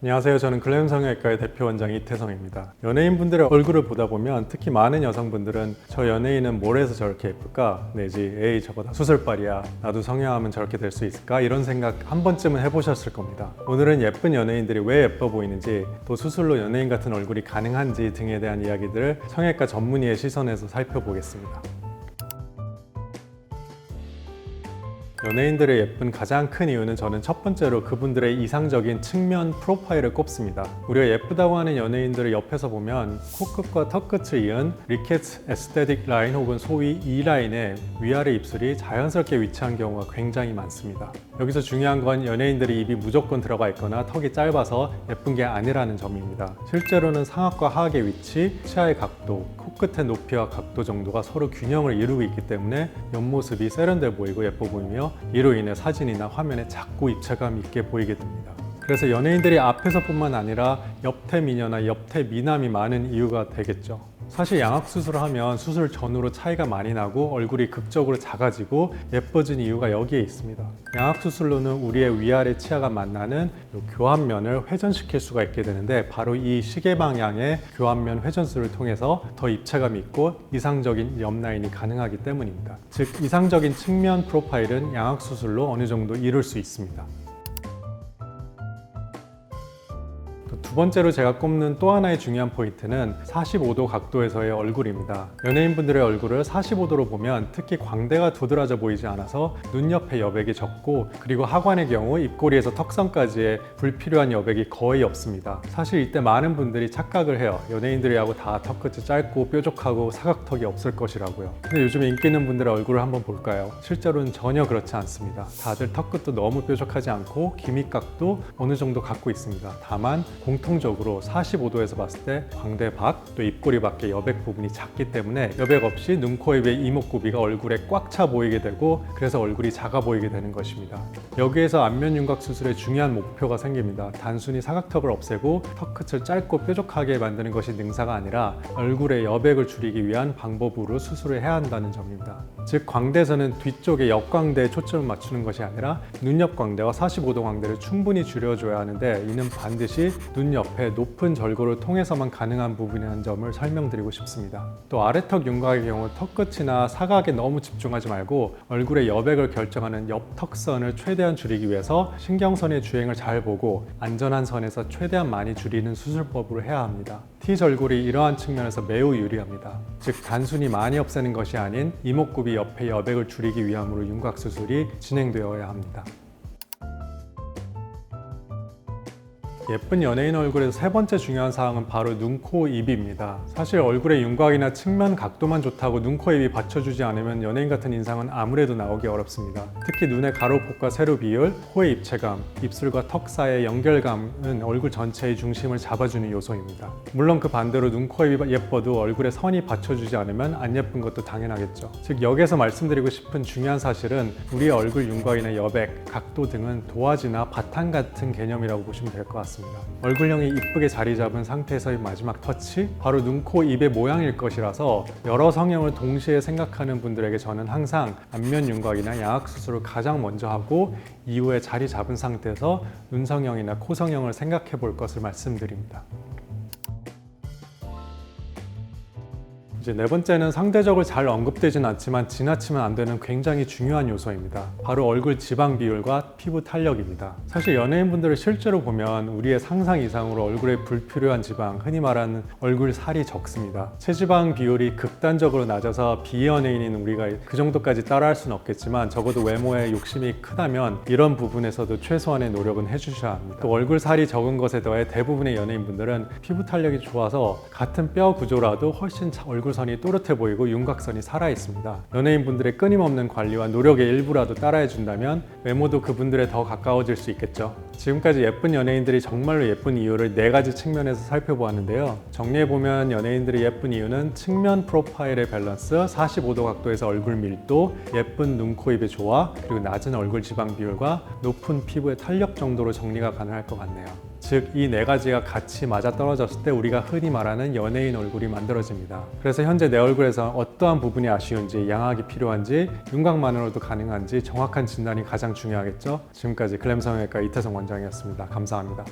안녕하세요. 저는 글램 성형외과의 대표 원장 이태성입니다. 연예인분들의 얼굴을 보다 보면 특히 많은 여성분들은 저 연예인은 뭘 해서 저렇게 예쁠까? 내지 에이 저거 다 수술빨이야. 나도 성형하면 저렇게 될 수 있을까? 이런 생각 한 번쯤은 해보셨을 겁니다. 오늘은 예쁜 연예인들이 왜 예뻐 보이는지 또 수술로 연예인 같은 얼굴이 가능한지 등에 대한 이야기들을 성형외과 전문의의 시선에서 살펴보겠습니다. 연예인들의 예쁜 가장 큰 이유는 저는 첫 번째로 그분들의 이상적인 측면 프로파일을 꼽습니다. 우리가 예쁘다고 하는 연예인들을 옆에서 보면 코끝과 턱끝을 이은 리케츠 에스테틱 라인 혹은 소위 E라인의 위아래 입술이 자연스럽게 위치한 경우가 굉장히 많습니다. 여기서 중요한 건 연예인들이 입이 무조건 들어가 있거나 턱이 짧아서 예쁜 게 아니라는 점입니다. 실제로는 상악과 하악의 위치, 치아의 각도, 코끝의 높이와 각도 정도가 서로 균형을 이루고 있기 때문에 옆모습이 세련돼 보이고 예뻐 보이며 이로 인해 사진이나 화면에 작고 입체감 있게 보이게 됩니다. 그래서 연예인들이 앞에서뿐만 아니라 옆태 미녀나 옆태 미남이 많은 이유가 되겠죠. 사실 양악 수술을 하면 수술 전후로 차이가 많이 나고 얼굴이 극적으로 작아지고 예뻐진 이유가 여기에 있습니다. 양악 수술로는 우리의 위아래 치아가 만나는 교환면을 회전시킬 수가 있게 되는데 바로 이 시계 방향의 교환면 회전술을 통해서 더 입체감 있고 이상적인 옆 라인이 가능하기 때문입니다. 즉 이상적인 측면 프로파일은 양악 수술로 어느 정도 이룰 수 있습니다. 두 번째로 제가 꼽는 또 하나의 중요한 포인트는 45도 각도에서의 얼굴입니다. 연예인분들의 얼굴을 45도로 보면 특히 광대가 도드라져 보이지 않아서 눈 옆에 여백이 적고 그리고 하관의 경우 입꼬리에서 턱선까지의 불필요한 여백이 거의 없습니다. 사실 이때 많은 분들이 착각을 해요. 연예인들이 하고 다 턱끝이 짧고 뾰족하고 사각턱이 없을 것이라고요. 근데 요즘 인기 있는 분들의 얼굴을 한번 볼까요? 실제로는 전혀 그렇지 않습니다. 다들 턱끝도 너무 뾰족하지 않고 기미각도 어느 정도 갖고 있습니다. 다만 공통적으로 45도에서 봤을 때 광대 밖, 또 입꼬리 밖의 여백 부분이 작기 때문에 여백 없이 눈, 코, 입의 이목구비가 얼굴에 꽉 차 보이게 되고 그래서 얼굴이 작아 보이게 되는 것입니다. 여기에서 안면 윤곽 수술의 중요한 목표가 생깁니다. 단순히 사각턱을 없애고 턱끝을 짧고 뾰족하게 만드는 것이 능사가 아니라 얼굴의 여백을 줄이기 위한 방법으로 수술을 해야 한다는 점입니다. 즉 광대에서는 뒤쪽의 옆광대에 초점을 맞추는 것이 아니라 눈 옆 광대와 45도 광대를 충분히 줄여줘야 하는데 이는 반드시 눈 옆에 높은 절골을 통해서만 가능한 부분이라는 점을 설명드리고 싶습니다. 또 아래턱 윤곽의 경우 턱끝이나 사각에 너무 집중하지 말고 얼굴의 여백을 결정하는 옆턱선을 최대한 줄이기 위해서 신경선의 주행을 잘 보고 안전한 선에서 최대한 많이 줄이는 수술법으로 해야 합니다. T절골이 이러한 측면에서 매우 유리합니다. 즉 단순히 많이 없애는 것이 아닌 이목구비 옆의 여백을 줄이기 위함으로 윤곽 수술이 진행되어야 합니다. 예쁜 연예인 얼굴에서 세 번째 중요한 사항은 바로 눈, 코, 입입니다. 사실 얼굴의 윤곽이나 측면 각도만 좋다고 눈, 코, 입이 받쳐주지 않으면 연예인 같은 인상은 아무래도 나오기 어렵습니다. 특히 눈의 가로폭과 세로 비율, 코의 입체감, 입술과 턱 사이의 연결감은 얼굴 전체의 중심을 잡아주는 요소입니다. 물론 그 반대로 눈, 코, 입이 예뻐도 얼굴에 선이 받쳐주지 않으면 안 예쁜 것도 당연하겠죠. 즉 여기서 말씀드리고 싶은 중요한 사실은 우리의 얼굴 윤곽이나 여백, 각도 등은 도화지나 바탕 같은 개념이라고 보시면 될 것 같습니다. 얼굴형이 이쁘게 자리 잡은 상태에서의 마지막 터치, 바로 눈, 코, 입의 모양일 것이라서 여러 성형을 동시에 생각하는 분들에게 저는 항상 안면 윤곽이나 양악 수술을 가장 먼저 하고 이후에 자리 잡은 상태에서 눈 성형이나 코 성형을 생각해 볼 것을 말씀드립니다. 이제 네 번째는 상대적으로 잘 언급되진 않지만 지나치면 안 되는 굉장히 중요한 요소입니다. 바로 얼굴 지방 비율과 피부 탄력입니다. 사실 연예인분들을 실제로 보면 우리의 상상 이상으로 얼굴에 불필요한 지방, 흔히 말하는 얼굴 살이 적습니다. 체지방 비율이 극단적으로 낮아서 비연예인인 우리가 그 정도까지 따라할 수는 없겠지만 적어도 외모에 욕심이 크다면 이런 부분에서도 최소한의 노력은 해주셔야 합니다. 또 얼굴 살이 적은 것에 더해 대부분의 연예인분들은 피부 탄력이 좋아서 같은 뼈 구조라도 훨씬 얼굴 선이 또렷해 보이고 윤곽선이 살아있습니다. 연예인분들의 끊임없는 관리와 노력의 일부라도 따라해준다면 외모도 그분들에 더 가까워질 수 있겠죠. 지금까지 예쁜 연예인들이 정말로 예쁜 이유를 4가지 측면에서 살펴보았는데요. 정리해보면 연예인들이 예쁜 이유는 측면 프로파일의 밸런스, 45도 각도에서 얼굴 밀도, 예쁜 눈, 코, 입의 조화, 그리고 낮은 얼굴 지방 비율과 높은 피부의 탄력 정도로 정리가 가능할 것 같네요. 즉 이 4가지가 같이 맞아떨어졌을 때 우리가 흔히 말하는 연예인 얼굴이 만들어집니다. 그래서 현재 내 얼굴에서 어떠한 부분이 아쉬운지, 양악이 필요한지, 윤곽만으로도 가능한지 정확한 진단이 가장 중요하겠죠. 지금까지 글램 성형외과 이태성 원장이었습니다. 감사합니다.